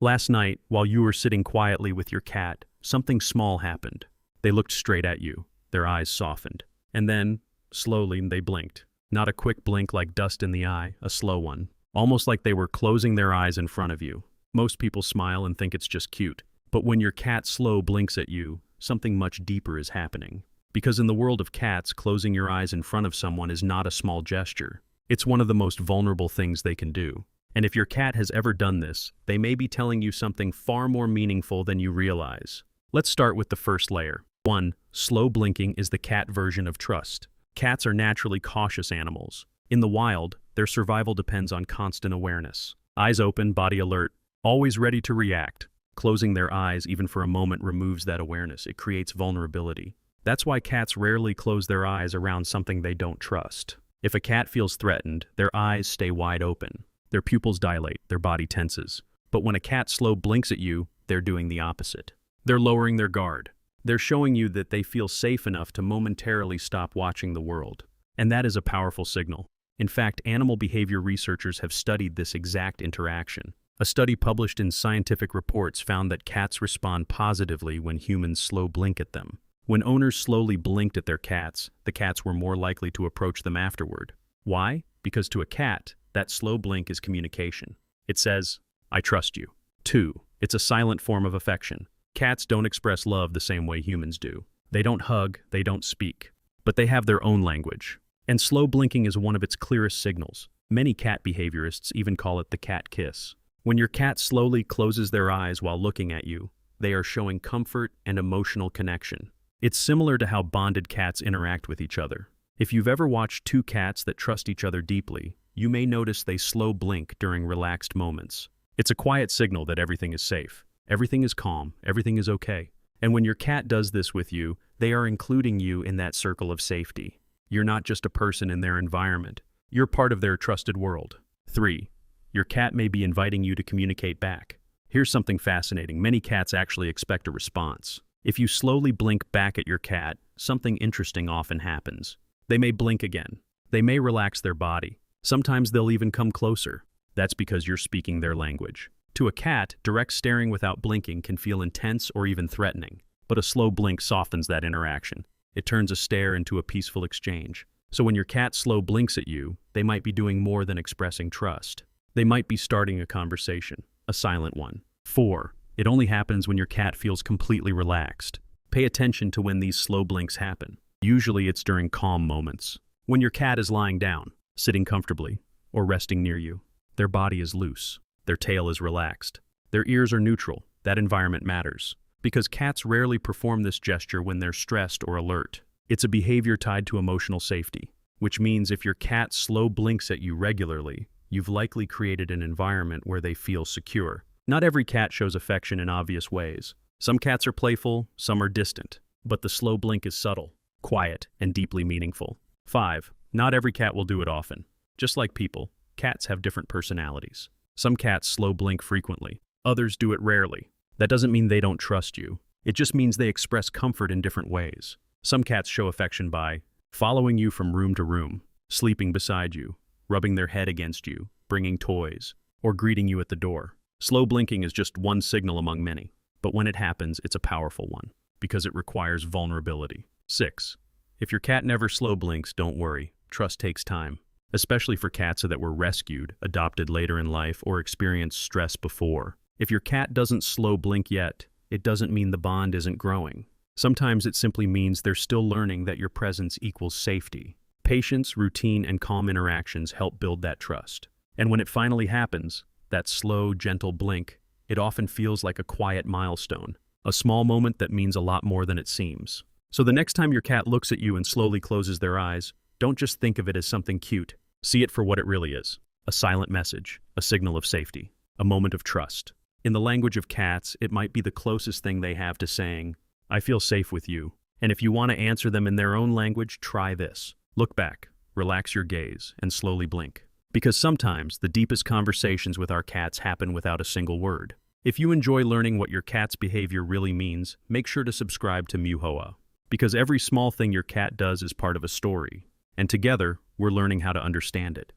Last night, while you were sitting quietly with your cat, something small happened. They looked straight at you, their eyes softened. And then, slowly, they blinked. Not a quick blink like dust in the eye, a slow one. Almost like they were closing their eyes in front of you. Most people smile and think it's just cute. But when your cat slow blinks at you, something much deeper is happening. Because in the world of cats, closing your eyes in front of someone is not a small gesture. It's one of the most vulnerable things they can do. And if your cat has ever done this, they may be telling you something far more meaningful than you realize. Let's start with the first layer. 1. Slow blinking is the cat version of trust. Cats are naturally cautious animals. In the wild, their survival depends on constant awareness. Eyes open, body alert, always ready to react. Closing their eyes even for a moment removes that awareness. It creates vulnerability. That's why cats rarely close their eyes around something they don't trust. If a cat feels threatened, their eyes stay wide open. Their pupils dilate, their body tenses. But when a cat slow blinks at you, they're doing the opposite. They're lowering their guard. They're showing you that they feel safe enough to momentarily stop watching the world. And that is a powerful signal. In fact, animal behavior researchers have studied this exact interaction. A study published in Scientific Reports found that cats respond positively when humans slow blink at them. When owners slowly blinked at their cats, the cats were more likely to approach them afterward. Why? Because to a cat, that slow blink is communication. It says, "I trust you." 2. It's a silent form of affection. Cats don't express love the same way humans do. They don't hug, they don't speak. But they have their own language. And slow blinking is one of its clearest signals. Many cat behaviorists even call it the cat kiss. When your cat slowly closes their eyes while looking at you, they are showing comfort and emotional connection. It's similar to how bonded cats interact with each other. If you've ever watched two cats that trust each other deeply, you may notice they slow blink during relaxed moments. It's a quiet signal that everything is safe. Everything is calm, everything is okay. And when your cat does this with you, they are including you in that circle of safety. You're not just a person in their environment. You're part of their trusted world. 3. Your cat may be inviting you to communicate back. Here's something fascinating. Many cats actually expect a response. If you slowly blink back at your cat, something interesting often happens. They may blink again. They may relax their body. Sometimes they'll even come closer. That's because you're speaking their language. To a cat, direct staring without blinking can feel intense or even threatening. But a slow blink softens that interaction. It turns a stare into a peaceful exchange. So when your cat slow blinks at you, they might be doing more than expressing trust. They might be starting a conversation, a silent one. 4. It only happens when your cat feels completely relaxed. Pay attention to when these slow blinks happen. Usually it's during calm moments. When your cat is lying down, sitting comfortably, or resting near you. Their body is loose. Their tail is relaxed. Their ears are neutral. That environment matters. Because cats rarely perform this gesture when they're stressed or alert. It's a behavior tied to emotional safety, which means if your cat slow blinks at you regularly, you've likely created an environment where they feel secure. Not every cat shows affection in obvious ways. Some cats are playful, some are distant. But the slow blink is subtle, quiet, and deeply meaningful. 5. Not every cat will do it often. Just like people, cats have different personalities. Some cats slow blink frequently. Others do it rarely. That doesn't mean they don't trust you. It just means they express comfort in different ways. Some cats show affection by following you from room to room, sleeping beside you, rubbing their head against you, bringing toys, or greeting you at the door. Slow blinking is just one signal among many, but when it happens, it's a powerful one, because it requires vulnerability. 6. If your cat never slow blinks, don't worry. Trust takes time, especially for cats that were rescued, adopted later in life, or experienced stress before. If your cat doesn't slow blink yet, it doesn't mean the bond isn't growing. Sometimes it simply means they're still learning that your presence equals safety. Patience, routine, and calm interactions help build that trust. And when it finally happens, that slow, gentle blink, it often feels like a quiet milestone, a small moment that means a lot more than it seems. So the next time your cat looks at you and slowly closes their eyes, don't just think of it as something cute. See it for what it really is. A silent message, a signal of safety, a moment of trust. In the language of cats, it might be the closest thing they have to saying, "I feel safe with you." And if you want to answer them in their own language, try this. Look back, relax your gaze, and slowly blink. Because sometimes the deepest conversations with our cats happen without a single word. If you enjoy learning what your cat's behavior really means, make sure to subscribe to Mewhoa. Because every small thing your cat does is part of a story. And together, we're learning how to understand it.